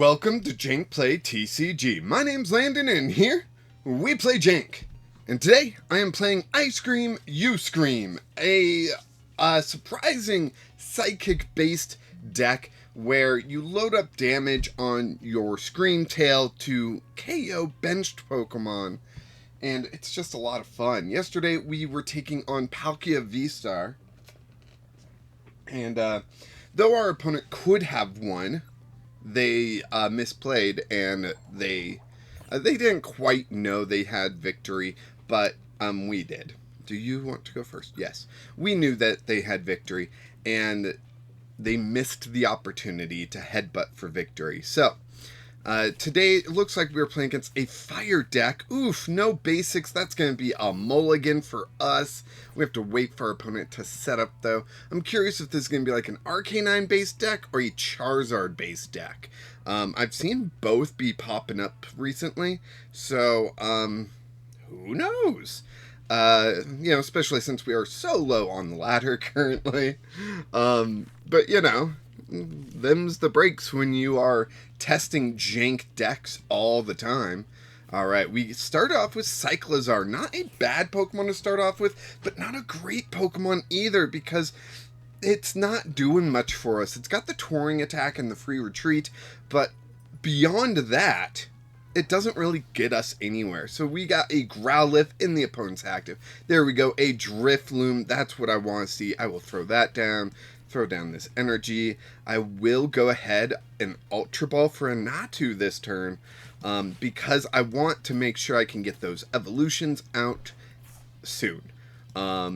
Welcome to Jank Play TCG. My name's Landon, and here we play Jank. And today I am playing I Scream, You Scream, a surprising psychic-based deck where you load up damage on your Scream Tail to KO benched Pokemon. And it's just a lot of fun. Yesterday we were taking on Palkia V-Star. And though our opponent could have won, they misplayed, and they didn't quite know they had victory, but we did. Do you want to go first? Yes. We knew that they had victory, and they missed the opportunity to headbutt for victory. So, today it looks like we were playing against a fire deck. Oof, no basics. That's going to be a mulligan for us. We have to wait for our opponent to set up, though. I'm curious if this is going to be like an Arcanine based deck or a Charizard based deck. I've seen both be popping up recently, so who knows? You know, especially since we are so low on the ladder currently. But you know, them's the breaks when you are testing jank decks all the time. Alright, we start off with Cyclizar. Not a bad Pokemon to start off with, but not a great Pokemon either, because it's not doing much for us. It's got the Touring attack and the free retreat, but beyond that, it doesn't really get us anywhere. So we got a Growlithe in the opponent's active. There we go, a Drifloon. That's what I want to see. I will throw that down. Throw down this energy. I will go ahead and Ultra Ball for a Natu this turn, because I want to make sure I can get those evolutions out soon. Yeah,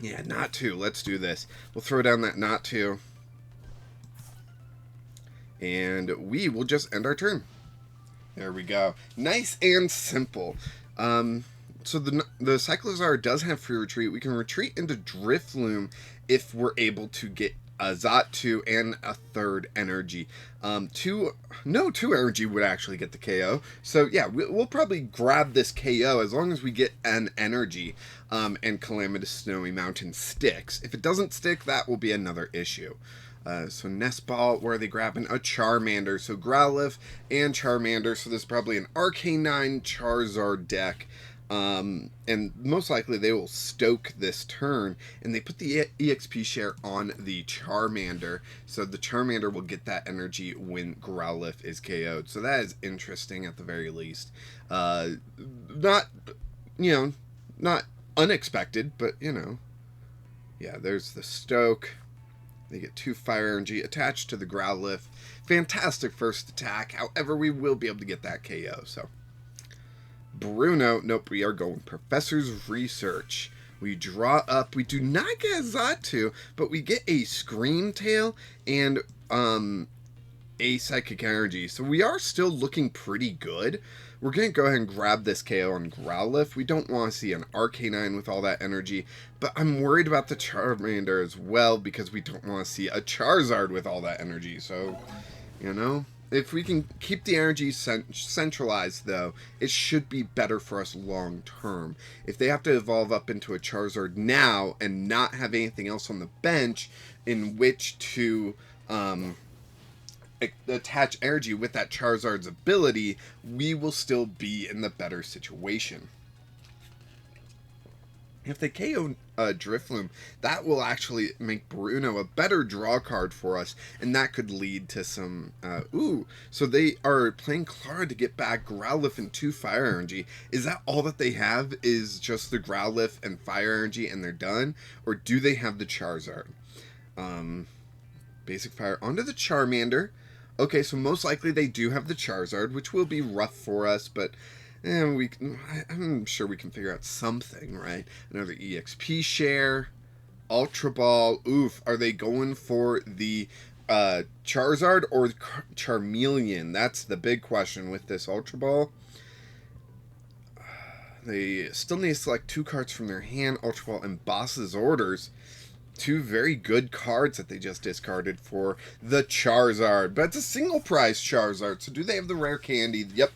Natu. Let's do this. We'll throw down that Natu, and we will just end our turn. There we go. Nice and simple. So the Cyclizar does have free retreat. We can retreat into Drifloon if we're able to get a Xatu and a third energy. Two energy would actually get the KO. So yeah, we'll probably grab this KO as long as we get an energy, and Calamitous Snowy Mountain sticks. If it doesn't stick, that will be another issue. So Nest Ball, where are they grabbing? A Charmander. So Growlithe and Charmander. So there's probably an Arcanine Charizard deck. And most likely they will stoke this turn, and they put the EXP share on the Charmander, so the Charmander will get that energy when Growlithe is KO'd. So that is interesting at the very least. Not unexpected, but you know, yeah, there's the stoke. They get 2 fire energy attached to the Growlithe. Fantastic first attack. However, we will be able to get that KO, so. Bruno, nope, we are going Professor's Research. We draw up, we do not get a Xatu, but we get a Scream Tail and a Psychic Energy. So we are still looking pretty good. We're going to go ahead and grab this KO on Growlithe. We don't want to see an Arcanine with all that energy, but I'm worried about the Charmander as well, because we don't want to see a Charizard with all that energy. So, you know, if we can keep the energy centralized, though, it should be better for us long term. If they have to evolve up into a Charizard now and not have anything else on the bench in which to attach energy with that Charizard's ability, we will still be in the better situation. If they KO Drifloon, that will actually make Bruno a better draw card for us, and that could lead to some... so they are playing Clara to get back Growlithe and 2 fire energy. Is that all that they have, is just the Growlithe and fire energy and they're done? Or do they have the Charizard? Basic fire onto the Charmander. Okay, so most likely they do have the Charizard, which will be rough for us, but... I'm sure we can figure out something, right? Another EXP share, Ultra Ball. Oof, are they going for the Charizard or Charmeleon? That's the big question with this Ultra Ball. They still need to select 2 cards from their hand, Ultra Ball and Boss's Orders. 2 very good cards that they just discarded for the Charizard. But it's a single prize Charizard. So do they have the rare candy? Yep,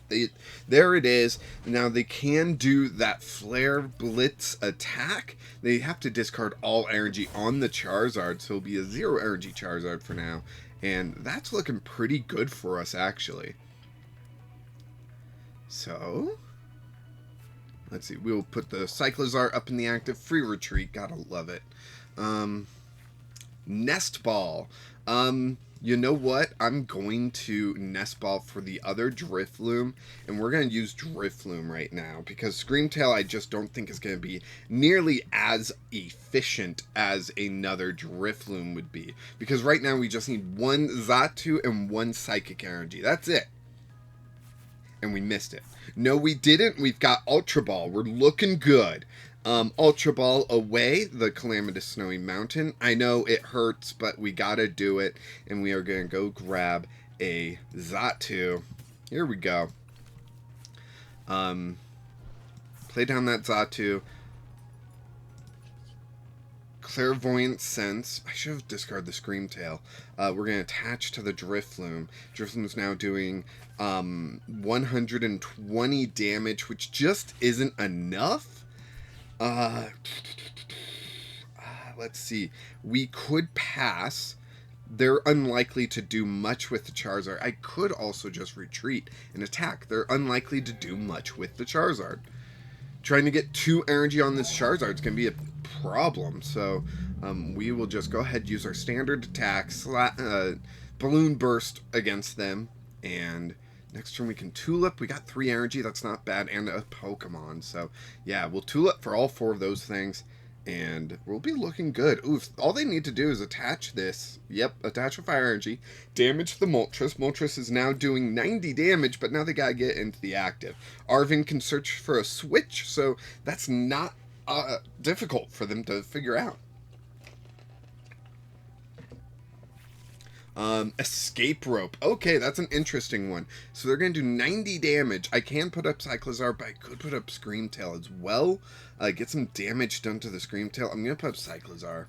there it is. Now they can do that Flare Blitz attack. They have to discard all energy on the Charizard. So it'll be a 0 energy Charizard for now. And that's looking pretty good for us, actually. So, let's see. We'll put the Cyclizar up in the active. Free retreat. Gotta love it. Nest Ball. You know what? I'm going to Nest Ball for the other Drifloon, and we're going to use Drifloon right now, because Screamtail I just don't think is going to be nearly as efficient as another Drifloon would be, because right now we just need one Xatu and one Psychic Energy. That's it. And we missed it. No, we didn't. We've got Ultra Ball. We're looking good. Ultra Ball away, the Calamitous Snowy Mountain. I know it hurts, but we gotta do it. And we are going to go grab a Xatu. Here we go. Play down that Xatu. Clairvoyant Sense. I should have discarded the Screamtail. We're going to attach to the Drifloon. Drifloon's now doing 120 damage, which just isn't enough. Let's see. We could pass. They're unlikely to do much with the Charizard. I could also just retreat and attack. They're unlikely to do much with the Charizard. Trying to get 2 energy on this Charizard is going to be a problem. So we will just go ahead and use our standard attack, Balloon Burst against them, and next turn we can Tulip. We got 3 energy. That's not bad. And a Pokemon. So, yeah, we'll Tulip for all 4 of those things. And we'll be looking good. Ooh, all they need to do is attach this. Yep, attach a Fire Energy. Damage the Moltres. Moltres is now doing 90 damage, but now they gotta get into the active. Arvin can search for a switch, so that's not difficult for them to figure out. Escape Rope. Okay, that's an interesting one. So they're going to do 90 damage. I can put up Cyclizar, but I could put up Screamtail as well. Get some damage done to the Screamtail. I'm going to put up Cyclizar.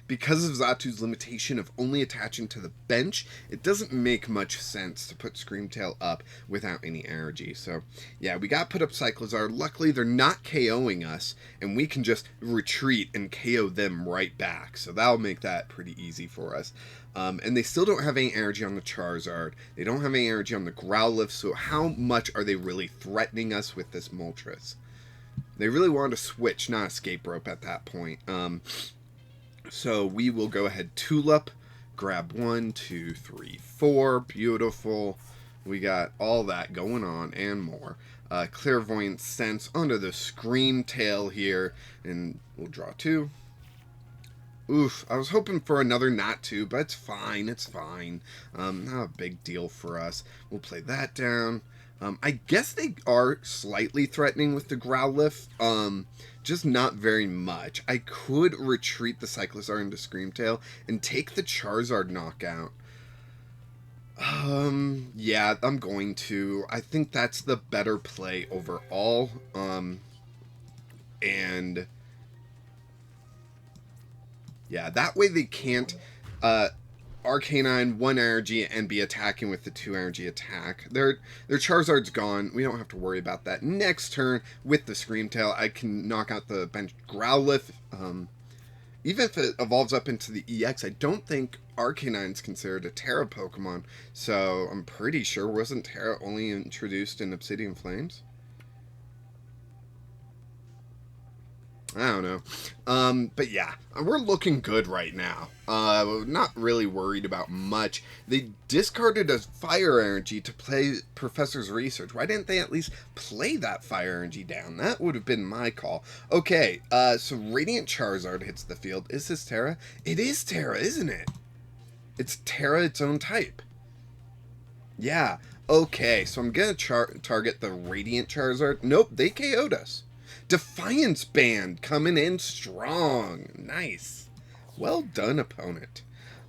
Because of Xatu's limitation of only attaching to the bench, it doesn't make much sense to put Screamtail up without any energy. So, yeah, we got to put up Cyclizar. Luckily, they're not KOing us, and we can just retreat and KO them right back. So that'll make that pretty easy for us. And they still don't have any energy on the Charizard. They don't have any energy on the Growlithe, so how much are they really threatening us with this Moltres? They really wanted to switch, not Escape Rope at that point. So we will go ahead, Tulip, grab 1, 2, 3, 4, beautiful. We got all that going on and more. Clairvoyant Sense onto the Screamtail here, and we'll draw 2. Oof, I was hoping for another Natu, but it's fine, it's fine. Not a big deal for us. We'll play that down. I guess they are slightly threatening with the Growlithe, just not very much. I could retreat the Cyclizar into Screamtail and take the Charizard knockout. Yeah, I'm going to. I think that's the better play overall. And yeah, that way they can't Arcanine 1 energy and be attacking with the 2 energy attack. Their Charizard's gone. We don't have to worry about that. Next turn with the Screamtail, I can knock out the bench Growlithe. Even if it evolves up into the EX, I don't think Arcanine's considered a Terra Pokemon. So I'm pretty sure, wasn't Terra only introduced in Obsidian Flames? I don't know. But yeah, we're looking good right now. Not really worried about much. They discarded a Fire Energy to play Professor's Research. Why didn't they at least play that Fire Energy down? That would have been my call. Okay, so Radiant Charizard hits the field. Is this Terra? It is Terra, isn't it? It's Terra, its own type. Yeah, okay, so I'm going to target the Radiant Charizard. Nope, they KO'd us. Defiance Band coming in strong. Nice. Well done, opponent.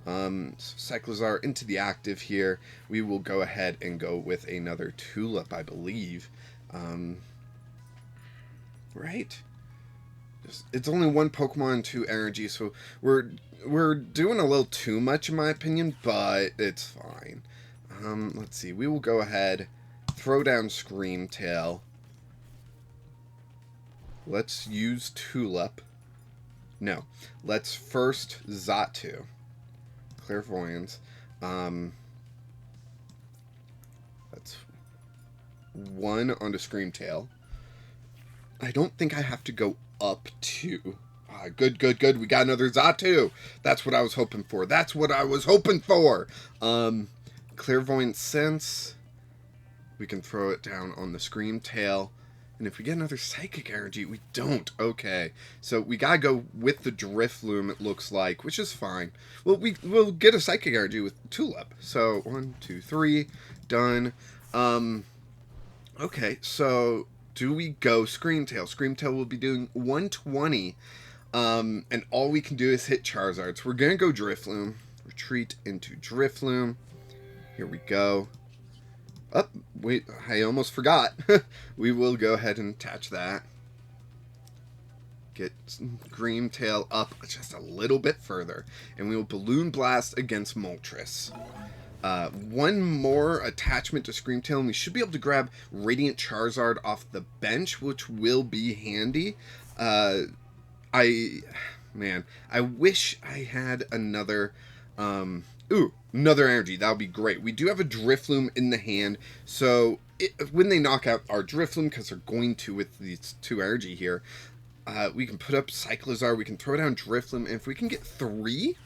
So Cyclizar into the active here. We will go ahead and go with another Tulip, I believe. Right? It's only 1 Pokemon and 2 energy, so we're doing a little too much in my opinion, but it's fine. Let's see. We will go ahead, throw down Screamtail. Let's use Tulip. No. Let's first Xatu. Clairvoyance. That's 1 on the Screamtail. I don't think I have to go up 2. Good, good, good. We got another Xatu. That's what I was hoping for. That's what I was hoping for. Clairvoyant Sense. We can throw it down on the Screamtail. And if we get another Psychic Energy, we don't. Okay. So we gotta go with the Drifloon, it looks like, which is fine. Well, we'll get a Psychic Energy with Tulip. So 1, 2, 3. Done. Okay, so do we go Screamtail? Screamtail will be doing 120. And all we can do is hit Charizard. So we're gonna go Drifloon. Retreat into Drifloon. Here we go. Oh, wait, I almost forgot. We will go ahead and attach that. Get Screamtail up just a little bit further. And we will Balloon Blast against Moltres. One more attachment to Screamtail, and we should be able to grab Radiant Charizard off the bench, which will be handy. I wish I had another, another energy. That would be great. We do have a Drifloon in the hand, so when they knock out our Drifloon, because they're going to with these 2 energy here, we can put up Cyclizar, we can throw down Drifloon, and if we can get 3...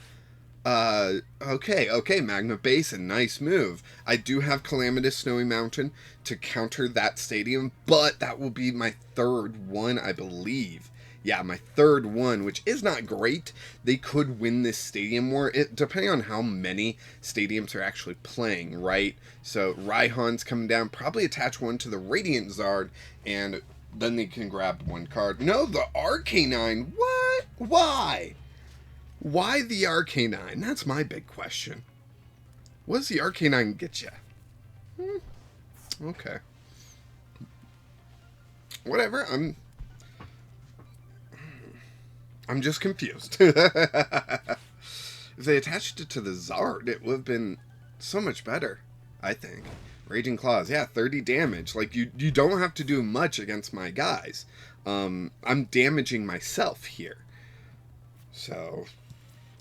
okay, Magma Basin, nice move. I do have Calamitous Snowy Mountain to counter that stadium, but that will be my 3rd one, I believe. Yeah, my 3rd one, which is not great. They could win this stadium war, depending on how many stadiums are actually playing, right? So, Raihan's coming down, probably attach 1 to the Radiant Zard, and then they can grab 1 card. No, the Arcanine, what? Why? Why the Arcanine? That's my big question. What does the Arcanine get you? Okay. Whatever, I'm just confused. If they attached it to the Zard, it would have been so much better, I think. Raging Claws, yeah, 30 damage. Like, you don't have to do much against my guys. I'm damaging myself here. So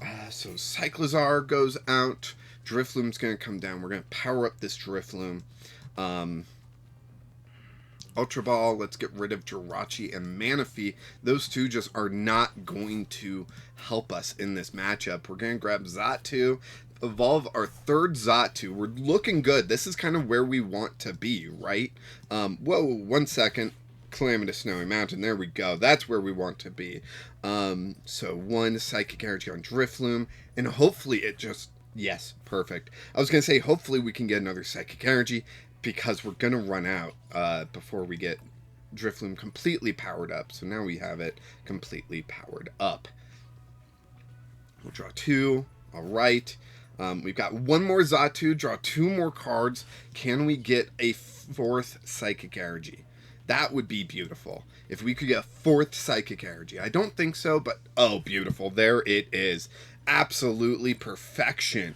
Cyclizar goes out. Drifloon's going to come down. We're going to power up this Drifloon. Ultra Ball, let's get rid of Jirachi and Manaphy. Those 2 just are not going to help us in this matchup. We're going to grab Xatu, evolve our 3rd Xatu. We're looking good. This is kind of where we want to be, right? Whoa, 1 second. Calamitous Snowy Mountain, there we go. That's where we want to be. So 1 Psychic Energy on Drifloon, and hopefully it just... Yes, perfect. I was going to say, hopefully we can get another Psychic Energy, because we're going to run out before we get Drifloon completely powered up. So now we have it completely powered up. We'll draw 2. All right. We've got 1 more Xatu, draw 2 more cards. Can we get a 4th Psychic Energy? That would be beautiful. If we could get a 4th Psychic Energy. I don't think so, but oh, beautiful. There it is. Absolutely perfection.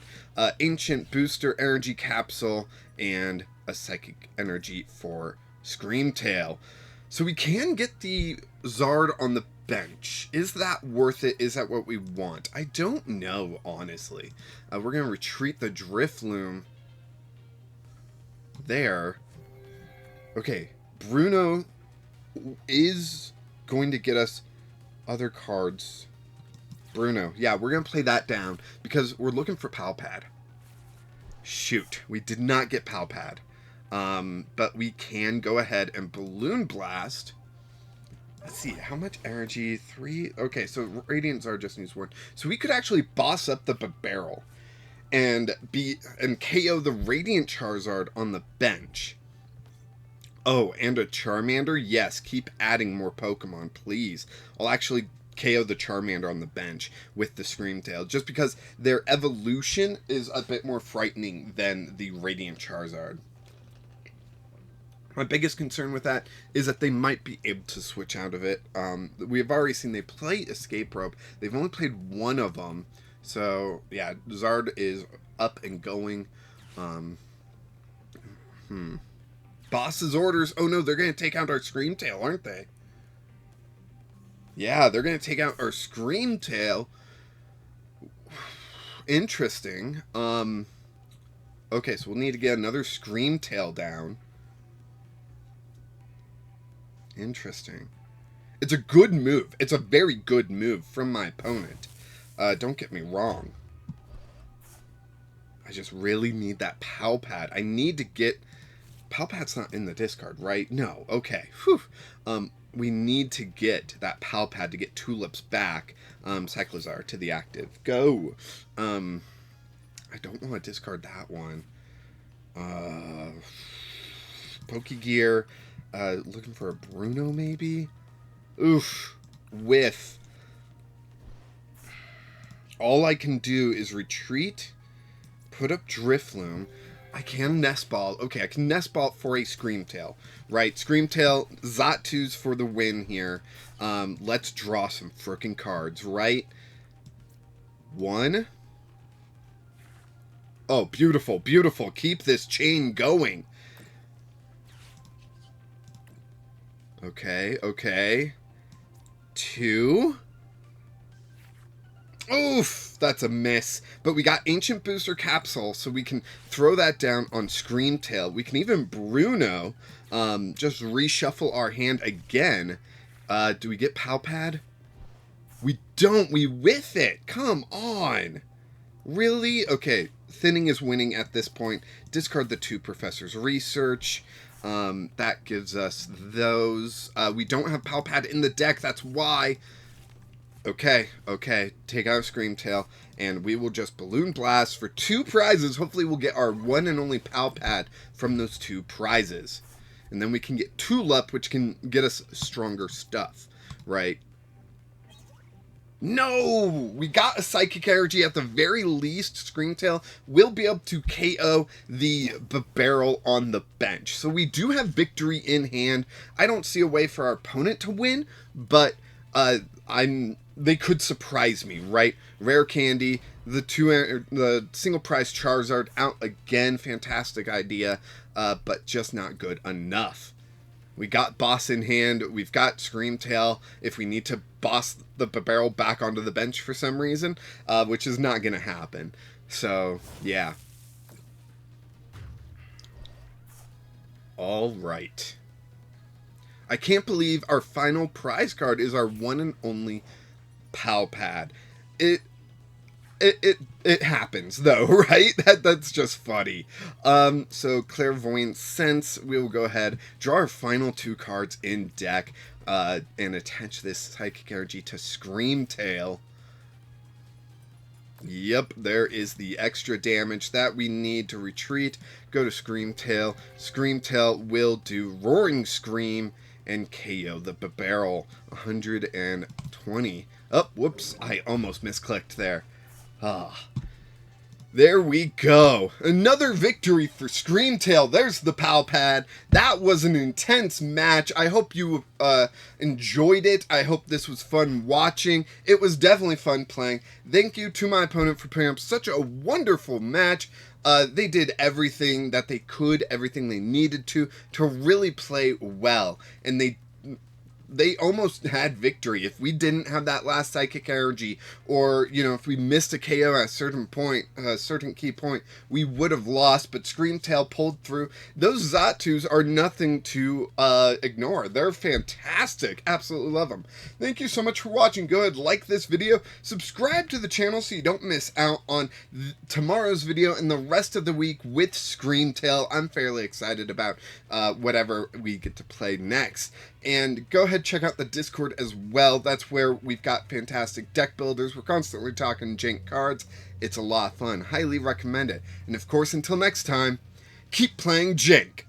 Ancient Booster Energy Capsule and a Psychic Energy for Screamtail. So we can get the Zard on the bench. Is that worth it? Is that what we want? I don't know, honestly. We're going to retreat the Drifloon there. Okay, Bruno is going to get us other cards. Bruno, yeah, we're going to play that down because we're looking for Pal Pad. Shoot, we did not get Pal Pad. But we can go ahead and Balloon Blast. Let's see, how much energy? 3? Okay, so Radiant Zard just needs 1. So we could actually boss up the barrel and KO the Radiant Charizard on the bench. Oh, and a Charmander? Yes, keep adding more Pokemon, please. I'll actually KO the Charmander on the bench with the Screamtail, just because their evolution is a bit more frightening than the Radiant Charizard. My biggest concern with that is that they might be able to switch out of it. We have already seen they play Escape Rope. They've only played 1 of them. So, yeah, Zard is up and going. Boss's orders. Oh, no, they're going to take out our Screamtail, aren't they? Yeah, they're going to take out our Screamtail. Interesting. Okay, so we'll need to get another Scream Tail down. Interesting. It's a good move. It's a very good move from my opponent. Don't get me wrong. I just really need that Pal Pad. I need to get... Pal Pad's not in the discard, right? No. Okay. Whew. We need to get that Pal Pad to get Tulips back. Cyclizar to the active. Go. I don't want to discard that one. Pokégear. Looking for a Bruno, maybe? Oof. Whiff. All I can do is retreat, put up Drifloon. I can Nest Ball. Okay, I can Nest Ball for a Scream Tail. Right, Scream Tail, Xatu's for the win here. Let's draw some frickin' cards, right? One. Oh, beautiful, beautiful. Keep this chain going. Okay, okay. Two. Oof, that's a miss. But we got Ancient Booster Capsule, so we can throw that down on Scream Tail. We can even Bruno, just reshuffle our hand again. Do we get Pal Pad? We don't. We whiff it. Come on. Really? Okay, thinning is winning at this point. Discard the 2 Professor's Research. That gives us those. We don't have Pal Pad in the deck. That's why. Okay, okay. Take out Scream Tail, and we will just Balloon Blast for 2 prizes. Hopefully we'll get our one and only Pal Pad from those 2 prizes. And then we can get Tulip, which can get us stronger stuff, right? No! We got a Psychic Energy at the very least. Scream Tail will be able to KO the barrel on the bench. So we do have victory in hand. I don't see a way for our opponent to win, but they could surprise me, right? Rare Candy, the single prize Charizard out again. Fantastic idea, but just not good enough. We got Boss in hand. We've got Scream Tail if we need to boss the barrel back onto the bench for some reason, which is not going to happen. So, yeah. All right. I can't believe our final prize card is our one and only Pal Pad. It happens though, right? That's just funny. So Clairvoyant Sense, we will go ahead, draw our final 2 cards in deck, and attach this Psychic Energy to Scream Tail. Yep, there is the extra damage that we need to retreat. Go to Scream Tail. Scream Tail will do Roaring Scream and KO the barrel. 120. Oh, whoops, I almost misclicked there. Ah, there we go. Another victory for Scream Tail. There's the Pal Pad. That was an intense match. I hope you enjoyed it. I hope this was fun watching. It was definitely fun playing. Thank you to my opponent for putting up such a wonderful match. They did everything that they could, everything they needed to really play well. And they almost had victory. If we didn't have that last Psychic Energy, or, you know, if we missed a KO at a certain point, a certain key point, we would have lost, but Scream Tail pulled through. Those Xatus are nothing to ignore. They're fantastic. Absolutely love them. Thank you so much for watching. Go ahead, like this video, subscribe to the channel so you don't miss out on tomorrow's video and the rest of the week with Scream Tail. I'm fairly excited about whatever we get to play next. And go ahead, check out the Discord as well. That's where we've got fantastic deck builders. We're constantly talking Jank cards. It's a lot of fun. Highly recommend it. And of course, until next time, keep playing Jank.